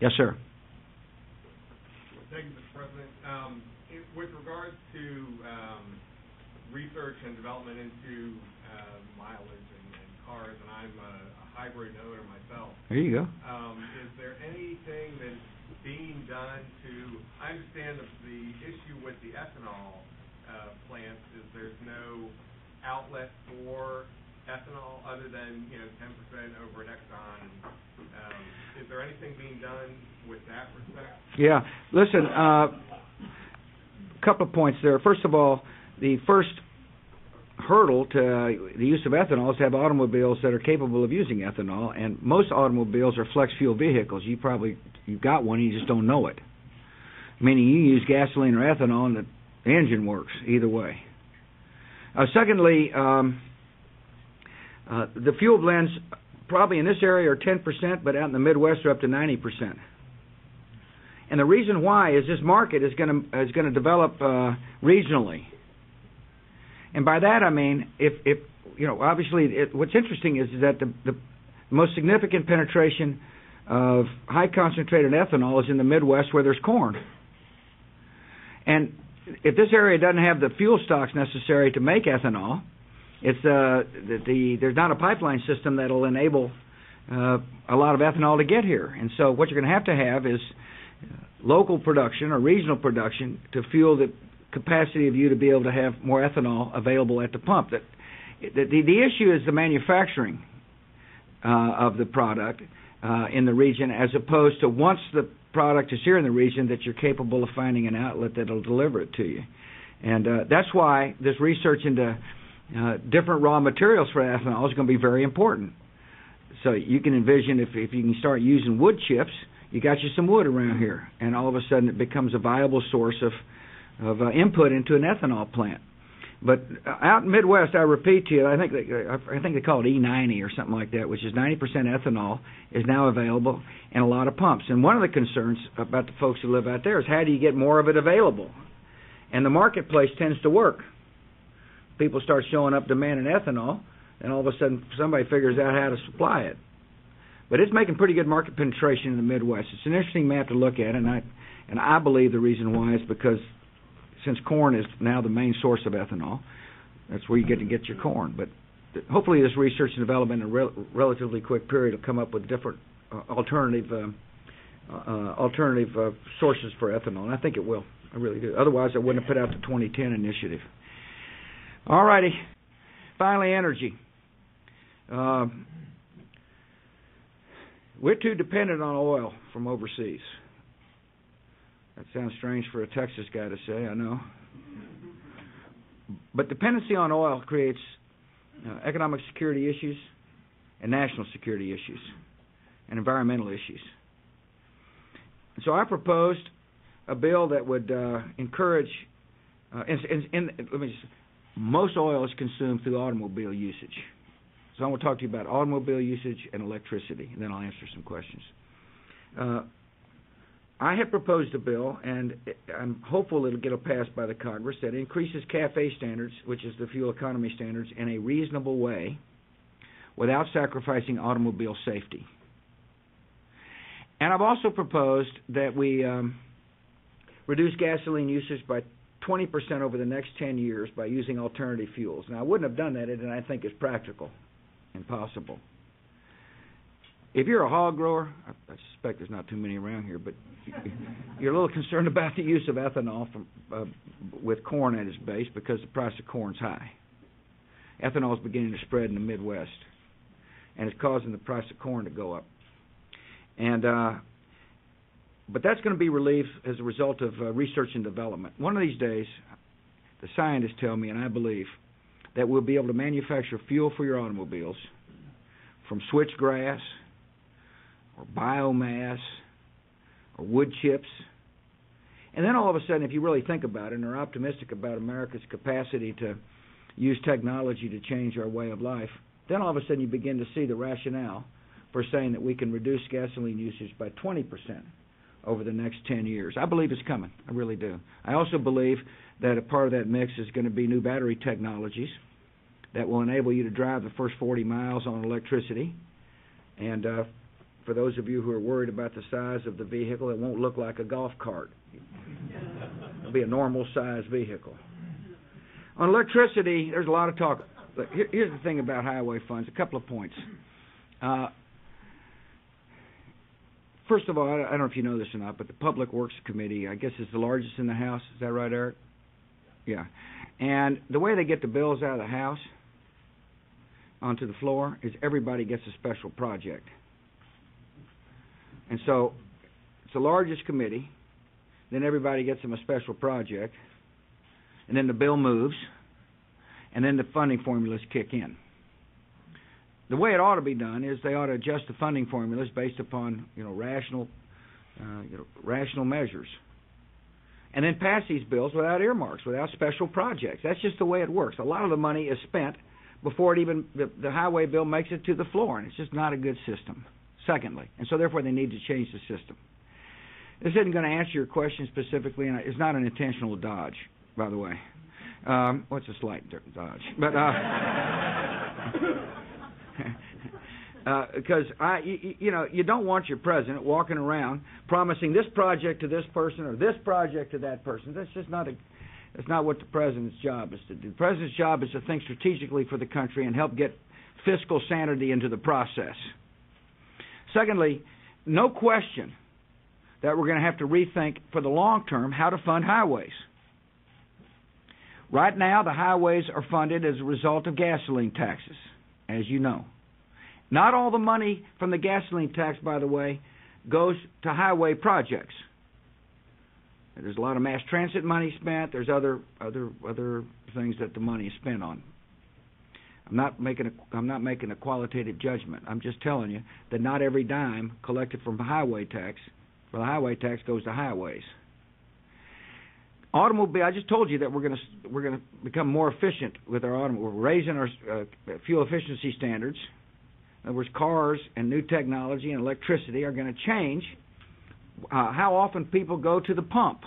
Yes, sir. Thank you, Mr. President. With regards to research and development into mileage and cars, and I'm a hybrid owner myself. There you go. Is there anything that's being done to? I understand the issue with the ethanol plants is there's no outlet for ethanol other than 10% over at Exxon. Is there anything being done with that respect? Yeah. Listen, a couple of points there. First of all, the first hurdle to the use of ethanol is to have automobiles that are capable of using ethanol, and most automobiles are flex fuel vehicles. You've got one, and you just don't know it. Meaning you use gasoline or ethanol, and the engine works either way. Secondly, the fuel blends probably in this area are 10%, but out in the Midwest are up to 90%. And the reason why is this market is going to develop regionally. And by that I mean, if obviously what's interesting is that the most significant penetration of high concentrated ethanol is in the Midwest where there's corn. And if this area doesn't have the fuel stocks necessary to make ethanol, there's not a pipeline system that'll enable a lot of ethanol to get here. And so what you're going to have is local production or regional production to fuel the capacity of you to be able to have more ethanol available at the pump. The issue is the manufacturing of the product in the region, as opposed to once the product is here in the region that you're capable of finding an outlet that'll deliver it to you. And that's why this research into different raw materials for ethanol is going to be very important. So you can envision if you can start using wood chips, you got you some wood around here, and all of a sudden it becomes a viable source of input into an ethanol plant. But out in Midwest, I repeat to you, I think they call it E90 or something like that, which is 90% ethanol is now available in a lot of pumps. And one of the concerns about the folks who live out there is how do you get more of it available? And the marketplace tends to work. People start showing up demanding ethanol, and all of a sudden somebody figures out how to supply it. But it's making pretty good market penetration in the Midwest. It's an interesting map to look at, and I believe the reason why is because since corn is now the main source of ethanol, that's where you get your corn. But hopefully this research and development in a relatively quick period will come up with different alternative sources for ethanol, and I think it will. I really do. Otherwise, I wouldn't have put out the 2010 initiative. All righty. Finally, energy. We're too dependent on oil from overseas. That sounds strange for a Texas guy to say, I know. But dependency on oil creates economic security issues and national security issues and environmental issues. And so I proposed a bill that would encourage, most oil is consumed through automobile usage. So I'm going to talk to you about automobile usage and electricity, and then I'll answer some questions. I have proposed a bill, and I'm hopeful it'll get passed by the Congress, that increases CAFE standards, which is the fuel economy standards, in a reasonable way without sacrificing automobile safety. And I've also proposed that we reduce gasoline usage by 20% over the next 10 years by using alternative fuels. Now, I wouldn't have done that, and I think it's practical and possible. If you're a hog grower, I suspect there's not too many around here, but you're a little concerned about the use of ethanol with corn at its base because the price of corn's high. Ethanol is beginning to spread in the Midwest, and it's causing the price of corn to go up. But that's going to be relieved as a result of research and development. One of these days, the scientists tell me, and I believe, that we'll be able to manufacture fuel for your automobiles from switchgrass or biomass or wood chips. And then all of a sudden, if you really think about it and are optimistic about America's capacity to use technology to change our way of life, then all of a sudden you begin to see the rationale for saying that we can reduce gasoline usage by 20% over the next 10 years. I believe it's coming. I really do. I also believe that a part of that mix is going to be new battery technologies that will enable you to drive the first 40 miles on electricity. And for those of you who are worried about the size of the vehicle, it won't look like a golf cart. It'll be a normal-sized vehicle. On electricity, there's a lot of talk. Look, here's the thing about highway funds, a couple of points. First of all, I don't know if you know this or not, but the Public Works Committee, I guess, is the largest in the House. Is that right, Eric? Yeah. And the way they get the bills out of the House onto the floor is everybody gets a special project. And so it's the largest committee, then everybody gets them a special project, and then the bill moves, and then the funding formulas kick in. The way it ought to be done is they ought to adjust the funding formulas based upon rational measures, and then pass these bills without earmarks, without special projects. That's just the way it works. A lot of the money is spent before the highway bill makes it to the floor, and it's just not a good system. Secondly, and so therefore they need to change the system. This isn't going to answer your question specifically, and it's not an intentional dodge, by the way. What's a slight dodge? But because you don't want your president walking around promising this project to this person or this project to that person. That's just not that's not what the president's job is to do. The president's job is to think strategically for the country and help get fiscal sanity into the process. Secondly, no question that we're going to have to rethink for the long term how to fund highways. Right now, the highways are funded as a result of gasoline taxes, as you know. Not all the money from the gasoline tax, by the way, goes to highway projects. There's a lot of mass transit money spent. There's other things that the money is spent on. I'm not making a qualitative judgment. I'm just telling you that not every dime collected from the highway tax goes to highways. Automobile. I just told you that we're going to become more efficient with our automobile. We're raising our fuel efficiency standards. In other words, cars and new technology and electricity are going to change how often people go to the pump.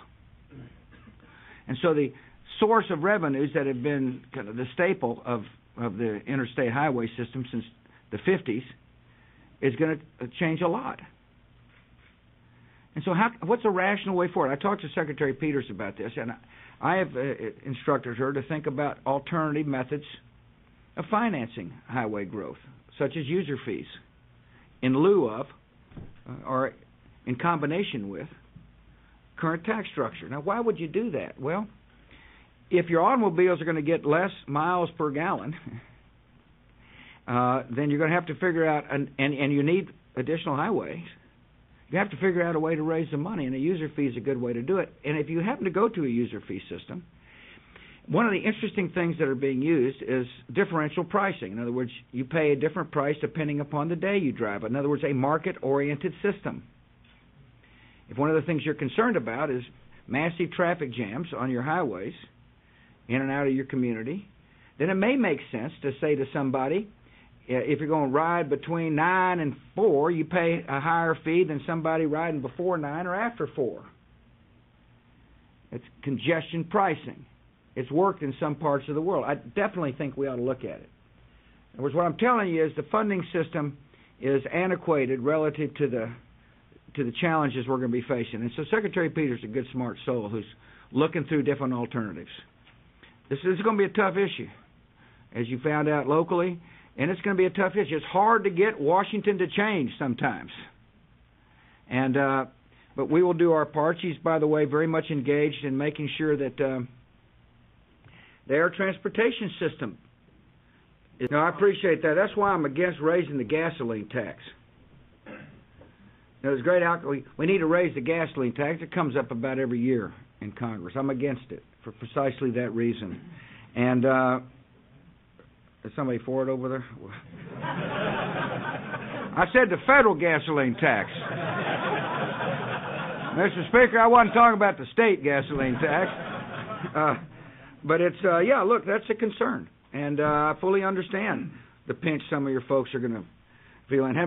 And so the source of revenues that have been kind of the staple of the interstate highway system since the 50s is going to change a lot. And so what's a rational way forward? I talked to Secretary Peters about this, and I have instructed her to think about alternative methods of financing highway growth, such as user fees, in lieu of or in combination with current tax structure. Now, why would you do that? Well, if your automobiles are going to get less miles per gallon, then you're going to have to figure out, and you need additional highways. You have to figure out a way to raise the money, and a user fee is a good way to do it. And if you happen to go to a user fee system, one of the interesting things that are being used is differential pricing. In other words, you pay a different price depending upon the day you drive. In other words, a market-oriented system. If one of the things you're concerned about is massive traffic jams on your highways, in and out of your community, then it may make sense to say to somebody, if you're going to ride between 9 and 4, you pay a higher fee than somebody riding before 9 or after 4. It's congestion pricing. It's worked in some parts of the world. I definitely think we ought to look at it. In other words, what I'm telling you is the funding system is antiquated relative to the challenges we're going to be facing. And so Secretary Peters is a good, smart soul who's looking through different alternatives. This is going to be a tough issue, as you found out locally, and it's going to be a tough issue. It's hard to get Washington to change sometimes. And but we will do our part. She's, by the way, very much engaged in making sure that the air transportation system. I appreciate that. That's why I'm against raising the gasoline tax. There's great alcohol. We need to raise the gasoline tax. It comes up about every year in Congress. I'm against it for precisely that reason. And is somebody for it over there? I said the federal gasoline tax. Mr. Speaker, I wasn't talking about the state gasoline tax. But it's, look, that's a concern. And I fully understand the pinch some of your folks are going to feel. And